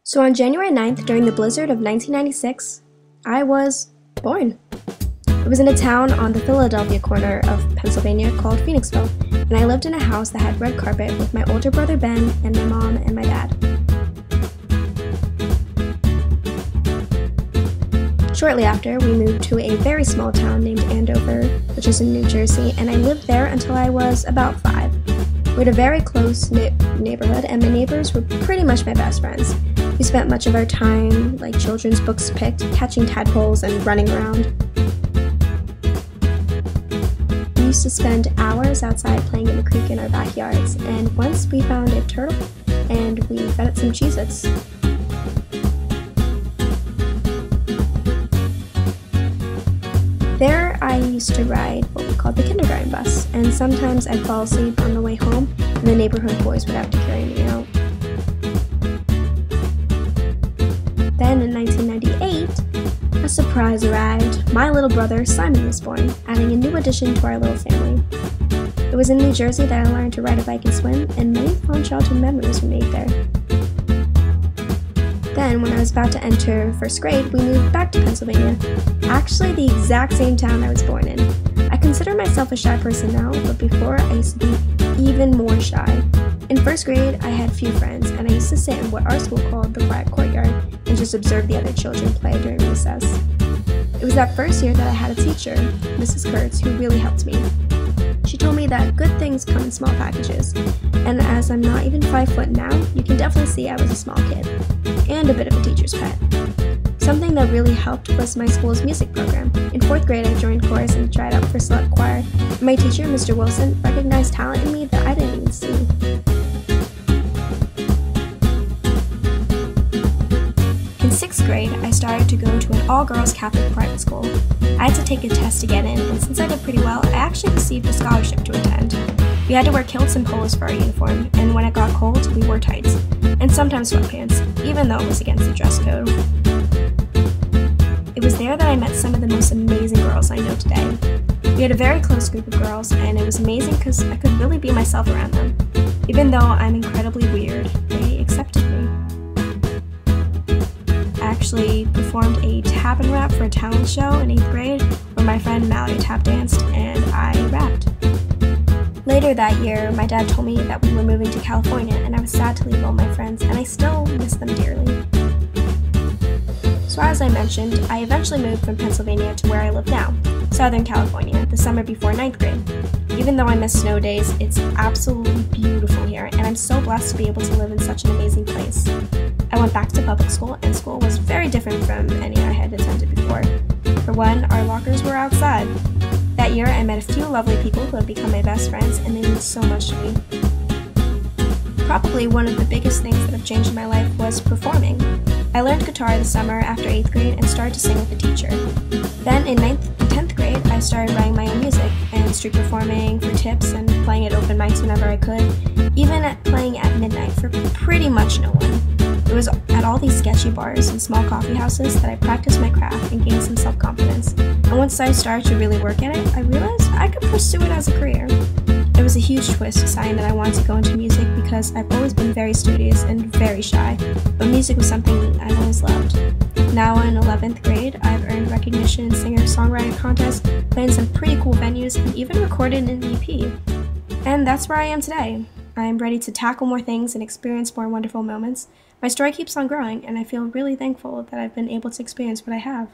So on January 9th, during the blizzard of 1996, I was born. It was in a town on the Philadelphia corner of Pennsylvania called Phoenixville, and I lived in a house that had red carpet with my older brother Ben and my mom and my dad. Shortly after, we moved to a very small town named Andover, which is in New Jersey, and I lived there until I was about 5. We had a very close-knit neighborhood, and my neighbors were pretty much my best friends. We spent much of our time, like children's books picked, catching tadpoles, and running around. We used to spend hours outside playing in the creek in our backyards, and once we found a turtle, and we fed it some Cheez-Its. There, I used to ride what we called the kindergarten bus, and sometimes I'd fall asleep on the way home, and the neighborhood boys would have to carry me out. Then in 1998, a surprise arrived. My little brother, Simon, was born, adding a new addition to our little family. It was in New Jersey that I learned to ride a bike and swim, and many fond childhood memories were made there. Then, when I was about to enter first grade, we moved back to Pennsylvania, actually the exact same town I was born in. I consider myself a shy person now, but before I used to be even more shy. In first grade, I had few friends, and I used to sit in what our school called the quiet courtyard and just observe the other children play during recess. It was that first year that I had a teacher, Mrs. Kurtz, who really helped me. She told me that good things come in small packages, and as I'm not even 5 foot now, you can definitely see I was a small kid, and a bit of a teacher's pet. Something that really helped was my school's music program. In 4th grade, I joined chorus and tried out for select choir, and my teacher, Mr. Wilson, recognized talent in me that I didn't even see. In 6th grade, I started to go to an all-girls Catholic private school. I had to take a test to get in, and since I did pretty well, I actually received a scholarship to attend. We had to wear kilts and polos for our uniform, and when it got cold, we wore tights, and sometimes sweatpants, even though it was against the dress code. It was there that I met some of the most amazing girls I know today. We had a very close group of girls, and it was amazing because I could really be myself around them. Even though I'm incredibly weird, they accepted me. I actually performed a tap and rap for a talent show in 8th grade where my friend Mallory tap danced and I rapped. Later that year, my dad told me that we were moving to California, and I was sad to leave all my friends, and I still miss them dearly. So as I mentioned, I eventually moved from Pennsylvania to where I live now, Southern California, the summer before 9th grade. Even though I miss snow days, it's absolutely beautiful here, and I'm so blessed to be able to live in such an amazing place. I went back to public school, and school was very different from any I had attended before. For one, our lockers were outside. That year, I met a few lovely people who have become my best friends, and they mean so much to me. Probably one of the biggest things that have changed in my life was performing. I learned guitar this summer after 8th grade and started to sing with a teacher. Then in 9th and 10th grade, I started writing my own music and street performing for tips and playing at open mics whenever I could, even playing at midnight for pretty much no one. It was at all these sketchy bars and small coffee houses that I practiced my craft and gained some self-confidence. And once I started to really work at it, I realized I could pursue it as a career. It was a huge twist deciding that I wanted to go into music because I've always been very studious and very shy, but music was something I've always loved. Now in 11th grade, I've earned recognition in singer-songwriter contests, played in some pretty cool venues, and even recorded an EP. And that's where I am today. I am ready to tackle more things and experience more wonderful moments. My story keeps on growing, and I feel really thankful that I've been able to experience what I have.